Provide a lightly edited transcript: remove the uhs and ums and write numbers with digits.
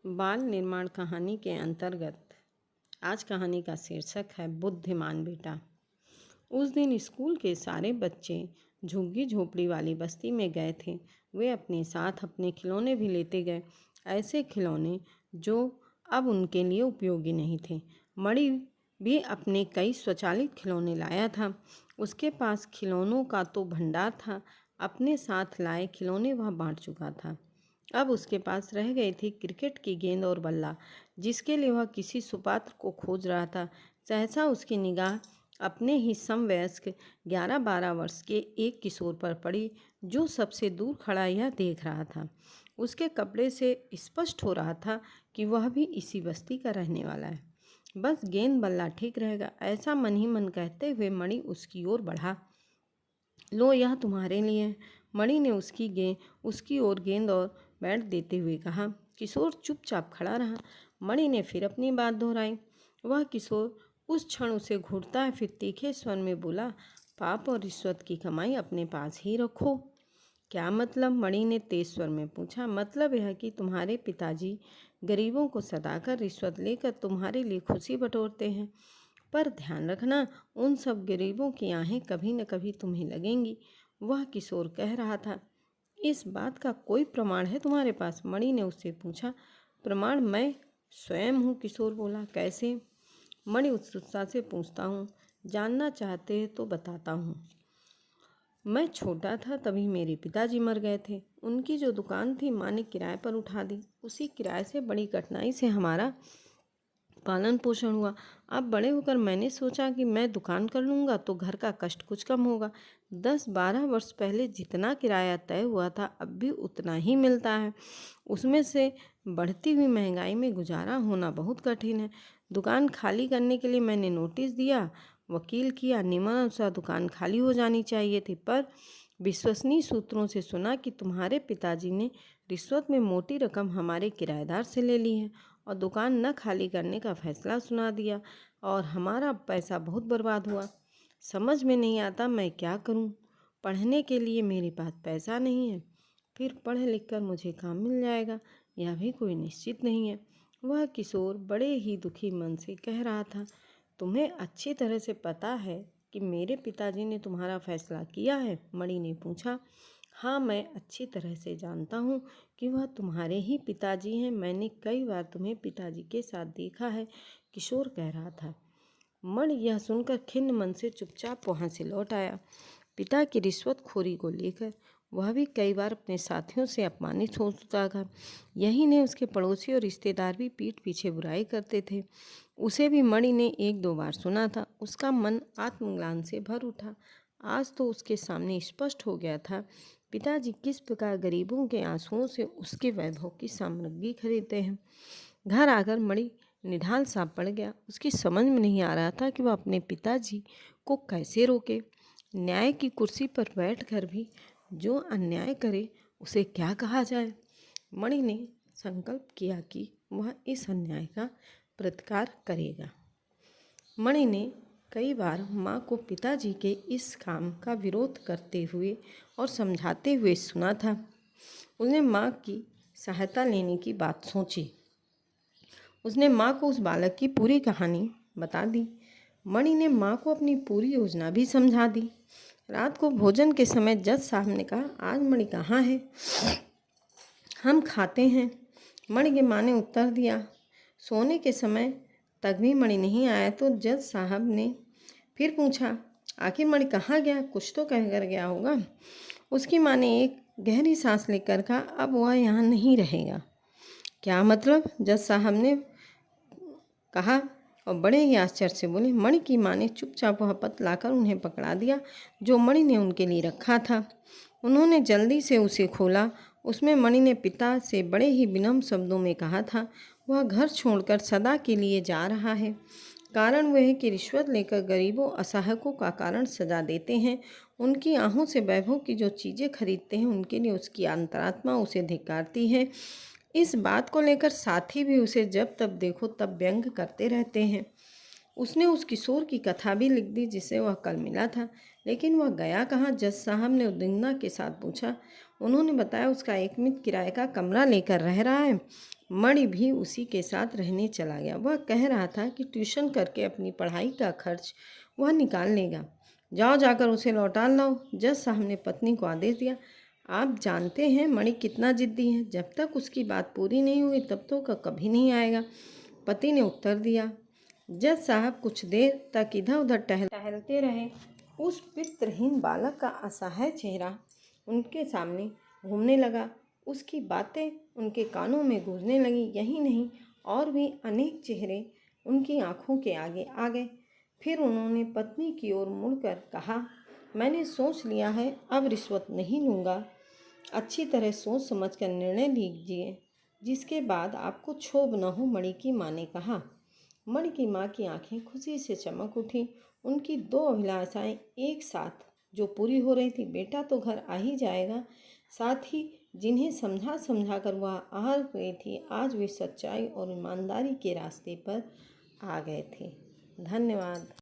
बाल निर्माण कहानी के अंतर्गत आज कहानी का शीर्षक है बुद्धिमान बेटा। उस दिन स्कूल के सारे बच्चे झुग्गी झोपड़ी वाली बस्ती में गए थे। वे अपने साथ अपने खिलौने भी लेते गए, ऐसे खिलौने जो अब उनके लिए उपयोगी नहीं थे। मणि भी अपने कई स्वचालित खिलौने लाया था। उसके पास खिलौनों का तो भंडार था, अपने साथ लाए खिलौने वह बांट चुका था। अब उसके पास रह गई थी क्रिकेट की गेंद और बल्ला, जिसके लिए वह किसी सुपात्र को खोज रहा था। सहसा उसकी निगाह अपने ही समवयस्क 11-12 वर्ष के एक किशोर पर पड़ी, जो सबसे दूर खड़ा यह देख रहा था। उसके कपड़े से स्पष्ट हो रहा था कि वह भी इसी बस्ती का रहने वाला है। बस गेंद बल्ला ठीक रहेगा, ऐसा मन ही मन कहते हुए मणि उसकी ओर बढ़ा। लो, यह तुम्हारे लिए है। मणि ने उसकी ओर गेंद और बैट देते हुए कहा। किशोर चुपचाप खड़ा रहा। मणि ने फिर अपनी बात दोहराई। वह किशोर उस क्षण उसे घूरता है, फिर तीखे स्वर में बोला, पाप और रिश्वत की कमाई अपने पास ही रखो। क्या मतलब? मणि ने तेज स्वर में पूछा। मतलब यह कि तुम्हारे पिताजी गरीबों को सताकर रिश्वत लेकर तुम्हारे लिए खुशी बटोरते हैं, पर ध्यान रखना, उन सब गरीबों की आहें कभी न कभी तुम्हें लगेंगी, वह किशोर कह रहा था। इस बात का कोई प्रमाण है तुम्हारे पास? मणि ने उससे पूछा। प्रमाण मैं स्वयं हूँ, किशोर बोला। कैसे? मणि उत्सुकता से पूछता हूँ। जानना चाहते तो बताता हूँ। मैं छोटा था तभी मेरे पिताजी मर गए थे। उनकी जो दुकान थी माँ ने किराए पर उठा दी। उसी किराए से बड़ी कठिनाई से हमारा पालन पोषण हुआ। अब बड़े होकर मैंने सोचा कि मैं दुकान कर लूँगा तो घर का कष्ट कुछ कम होगा। 10-12 वर्ष पहले जितना किराया तय हुआ था अब भी उतना ही मिलता है। उसमें से बढ़ती हुई महंगाई में गुजारा होना बहुत कठिन है। दुकान खाली करने के लिए मैंने नोटिस दिया, वकील किया, नियमानुसार दुकान खाली हो जानी चाहिए थी, पर विश्वसनीय सूत्रों से सुना कि तुम्हारे पिताजी ने रिश्वत में मोटी रकम हमारे किराएदार से ले ली है और दुकान न खाली करने का फैसला सुना दिया, और हमारा पैसा बहुत बर्बाद हुआ। समझ में नहीं आता मैं क्या करूं। पढ़ने के लिए मेरे पास पैसा नहीं है, फिर पढ़ लिख कर मुझे काम मिल जाएगा, यह भी कोई निश्चित नहीं है। वह किशोर बड़े ही दुखी मन से कह रहा था। तुम्हें अच्छी तरह से पता है कि मेरे पिताजी ने तुम्हारा फैसला किया है? मणि ने पूछा। हाँ, मैं अच्छी तरह से जानता हूँ कि वह तुम्हारे ही पिताजी हैं। मैंने कई बार तुम्हें पिताजी के साथ देखा है, किशोर कह रहा था। मणि यह सुनकर खिन्न मन से चुपचाप वहाँ से लौट आया। पिता की रिश्वतखोरी को लेकर वह भी कई बार अपने साथियों से अपमानित हो चुका था। यही नहीं, उसके पड़ोसी और रिश्तेदार भी पीठ पीछे बुराई करते थे। उसे भी मणि ने 1-2 बार सुना था। उसका मन आत्मग्लानि से भर उठा। आज तो उसके सामने स्पष्ट हो गया था पिताजी किस प्रकार गरीबों के आंसुओं से उसके वैभव की सामग्री खरीदते हैं। घर आकर मणि निढाल सा पड़ गया। उसकी समझ में नहीं आ रहा था कि वह अपने पिताजी को कैसे रोके। न्याय की कुर्सी पर बैठकर भी जो अन्याय करे उसे क्या कहा जाए। मणि ने संकल्प किया कि वह इस अन्याय का प्रतिकार करेगा। मणि ने कई बार माँ को पिताजी के इस काम का विरोध करते हुए और समझाते हुए सुना था। उसने माँ की सहायता लेने की बात सोची। उसने माँ को उस बालक की पूरी कहानी बता दी। मणि ने माँ को अपनी पूरी योजना भी समझा दी। रात को भोजन के समय जज साहब ने कहा, आज मणि कहाँ है? हम खाते हैं, मणि की माँ ने उत्तर दिया। सोने के समय तक भी मणि नहीं आया तो जज साहब ने फिर पूछा, आखिर मणि कहाँ गया? कुछ तो कह कर गया होगा। उसकी माँ ने एक गहरी सांस लेकर कहा, अब वह यहाँ नहीं रहेगा। क्या मतलब? जज साहब ने कहा और बड़े ही आश्चर्य से बोले। मणि की माँ ने चुपचाप वह पत्र लाकर उन्हें पकड़ा दिया जो मणि ने उनके लिए रखा था। उन्होंने जल्दी से उसे खोला। उसमें मणि ने पिता से बड़े ही विनम्र शब्दों में कहा था, वह घर छोड़कर सदा के लिए जा रहा है। कारण वह है कि रिश्वत लेकर गरीबों असहायकों का कारण सजा देते हैं। उनकी आहों से वैभव की जो चीज़ें खरीदते हैं उनके लिए उसकी अंतरात्मा उसे धिक्कारती है। इस बात को लेकर साथी भी उसे जब तब देखो तब व्यंग करते रहते हैं। उसने उस किशोर की कथा भी लिख दी जिसे वह कल मिला था, लेकिन वह गया कहाँ? जज साहब ने उद्विग्नता के साथ पूछा। उन्होंने बताया उसका एक मित्र किराए का कमरा लेकर रह रहा है, मणि भी उसी के साथ रहने चला गया। वह कह रहा था कि ट्यूशन करके अपनी पढ़ाई का खर्च वह निकाल लेगा। जाओ जाकर उसे लौटा लाओ। जज साहब ने पत्नी को आदेश दिया। आप जानते हैं मणि कितना जिद्दी है, जब तक उसकी बात पूरी नहीं हुई तब तो कभी नहीं आएगा। पति ने उत्तर दिया। जज साहब कुछ देर तक इधर उधर टहलते रहे। उस पितृहीन बालक का असहाय चेहरा उनके सामने घूमने लगा। उसकी बातें उनके कानों में गूंजने लगी। यही नहीं, और भी अनेक चेहरे उनकी आंखों के आगे आ गए। फिर उन्होंने पत्नी की ओर मुड़कर कहा, मैंने सोच लिया है, अब रिश्वत नहीं लूँगा। अच्छी तरह सोच समझ कर निर्णय लीजिए, जिसके बाद आपको क्षोभ न हो, मणि की माँ ने कहा। मणि की माँ की आंखें खुशी से चमक उठी। उनकी दो अभिलाषाएं एक साथ जो पूरी हो रही थी। बेटा तो घर आ ही जाएगा, साथ ही जिन्हें समझा समझा कर वह हार गई थी, आज वे सच्चाई और ईमानदारी के रास्ते पर आ गए थे। धन्यवाद।